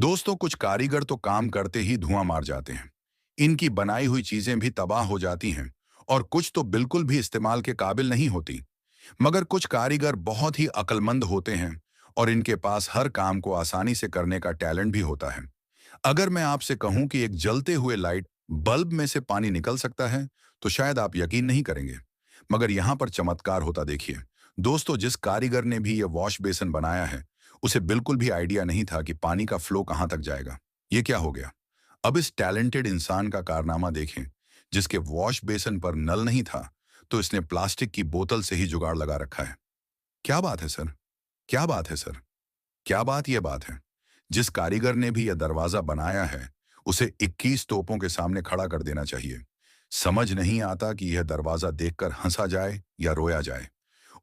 दोस्तों, कुछ कारीगर तो काम करते ही धुआं मार जाते हैं। इनकी बनाई हुई चीजें भी तबाह हो जाती हैं और कुछ तो बिल्कुल भी इस्तेमाल के काबिल नहीं होती। मगर कुछ कारीगर बहुत ही अक्लमंद होते हैं और इनके पास हर काम को आसानी से करने का टैलेंट भी होता है। अगर मैं आपसे कहूं कि एक जलते हुए लाइट बल्ब में से पानी निकल सकता है, तो शायद आप यकीन नहीं करेंगे। मगर यहां पर चमत्कार होता देखिए। दोस्तों, जिस कारीगर ने भी यह वॉश बेसिन बनाया है, उसे बिल्कुल भी आइडिया नहीं था कि पानी का फ्लो कहां तक जाएगा। ये क्या हो गया? अब इस टैलेंटेड इंसान का कारनामा देखें। जिसके वॉश बेसिन पर नल नहीं था, तो इसने प्लास्टिक की बोतल से ही जुगाड़ लगा रखा है। क्या बात है सर! क्या बात है सर! क्या बात ये बात है! जिस कारीगर ने भी यह दरवाजा बनाया है, उसे 21 तोपों के सामने खड़ा कर देना चाहिए। समझ नहीं आता कि यह दरवाजा देखकर हंसा जाए या रोया जाए।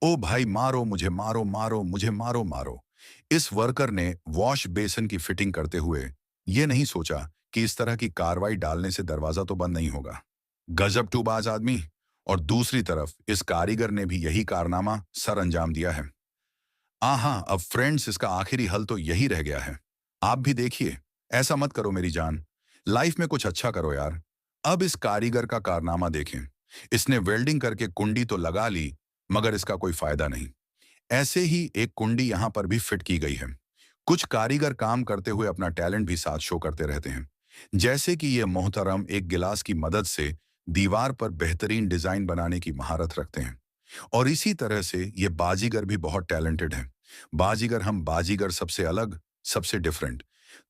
ओ भाई, मारो मुझे, मारो मारो मुझे, मारो मारो। इस वर्कर ने वॉश बेसिन की फिटिंग करते हुए ये नहीं सोचा कि इस तरह की कार्रवाई डालने से दरवाजा तो बंद नहीं होगा। गजब टूबाज आदमी। और दूसरी तरफ इस कारीगर ने भी यही कारनामा सर अंजाम दिया है। हाँ, अब फ्रेंड्स, इसका आखिरी हल तो यही रह गया है। आप भी देखिए। ऐसा मत करो मेरी जान। लाइफ में कुछ अच्छा करो यार। अब इस कारीगर का कारनामा देखें। इसने वेल्डिंग करके कुंडी तो लगा ली, मगर इसका कोई फायदा नहीं। ऐसे ही एक कुंडी यहां पर भी फिट की गई है। कुछ कारीगर काम करते हुए अपना टैलेंट भी साथ शो करते रहते हैं। जैसे कि ये मोहतरम एक गिलास की मदद से दीवार पर बेहतरीन डिजाइन बनाने की महारत रखते हैं। और इसी तरह से ये बाजीगर भी बहुत टैलेंटेड है। बाजीगर हम बाजीगर, सबसे अलग, सबसे डिफरेंट।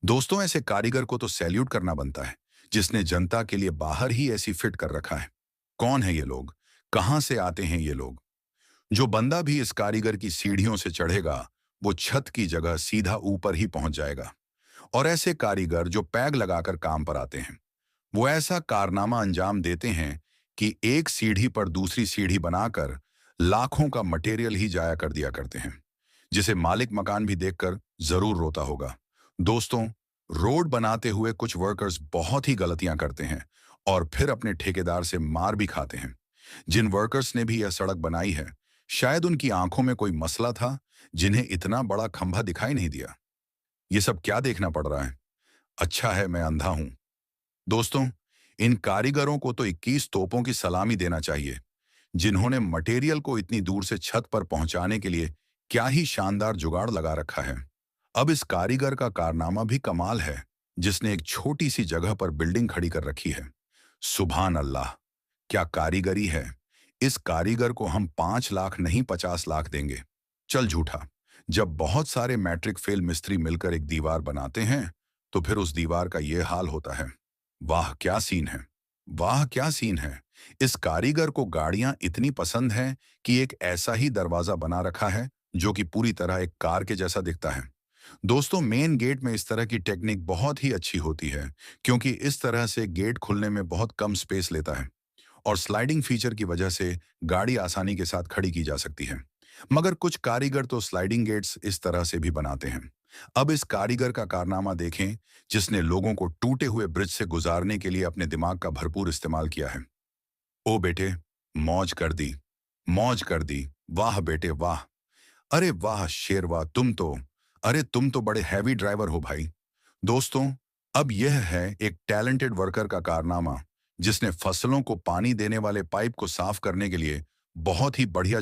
दोस्तों, ऐसे कारीगर को तो सैल्यूट करना बनता है, जिसने जनता के लिए बाहर ही ऐसी फिट कर रखा है। कौन है ये लोग? कहां से आते हैं ये लोग? जो बंदा भी इस कारीगर की सीढ़ियों से चढ़ेगा, वो छत की जगह सीधा ऊपर ही पहुंच जाएगा। और ऐसे कारीगर जो पैग लगाकर काम पर आते हैं, वो ऐसा कारनामा अंजाम देते हैं कि एक सीढ़ी पर दूसरी सीढ़ी बनाकर लाखों का मटेरियल ही जाया कर दिया करते हैं, जिसे मालिक मकान भी देखकर जरूर रोता होगा। दोस्तों, रोड बनाते हुए कुछ वर्कर्स बहुत ही गलतियां करते हैं और फिर अपने ठेकेदार से मार भी खाते हैं। जिन वर्कर्स ने भी यह सड़क बनाई है, शायद उनकी आंखों में कोई मसला था, जिन्हें इतना बड़ा खंभा दिखाई नहीं दिया। ये सब क्या देखना पड़ रहा है? अच्छा है मैं अंधा हूं। दोस्तों, इन कारीगरों को तो 21 तोपों की सलामी देना चाहिए, जिन्होंने मटेरियल को इतनी दूर से छत पर पहुंचाने के लिए क्या ही शानदार जुगाड़ लगा रखा है। अब इस कारीगर का कारनामा भी कमाल है, जिसने एक छोटी सी जगह पर बिल्डिंग खड़ी कर रखी है। सुभान अल्लाह! क्या कारीगरी है! इस कारीगर को हम 5 लाख नहीं 50 लाख देंगे। चल झूठा। जब बहुत सारे मैट्रिक फेल मिस्त्री मिलकर एक दीवार बनाते हैं, तो फिर उस दीवार का ये हाल होता है। वाह क्या सीन है! वाह क्या सीन है! इस कारीगर को गाड़ियां इतनी पसंद हैं कि एक ऐसा ही दरवाजा बना रखा है, जो कि पूरी तरह एक कार के जैसा दिखता है। दोस्तों, मेन गेट में इस तरह की टेक्निक बहुत ही अच्छी होती है, क्योंकि इस तरह से गेट खुलने में बहुत कम स्पेस लेता है और स्लाइडिंग फीचर की वजह से गाड़ी आसानी के साथ खड़ी की जा सकती है। मगर कुछ कारीगर तो स्लाइडिंग गेट्स इस तरह से भी बनाते हैं। अब इस कारीगर का कारनामा देखें, जिसने लोगों को टूटे हुए ब्रिज से गुजारने के लिए अपने दिमाग का भरपूर इस्तेमाल किया है। ओ बेटे, मौज कर दी, मौज कर दी। वाह बेटे वाह! अरे वाह शेरवा, तुम तो बड़े हैवी ड्राइवर हो भाई। दोस्तों, अब यह है एक टैलेंटेड वर्कर का कारनामा, जिसने फसलों को पानी देने वाले पाइप को साफ करने के लिए बहुत ही बढ़िया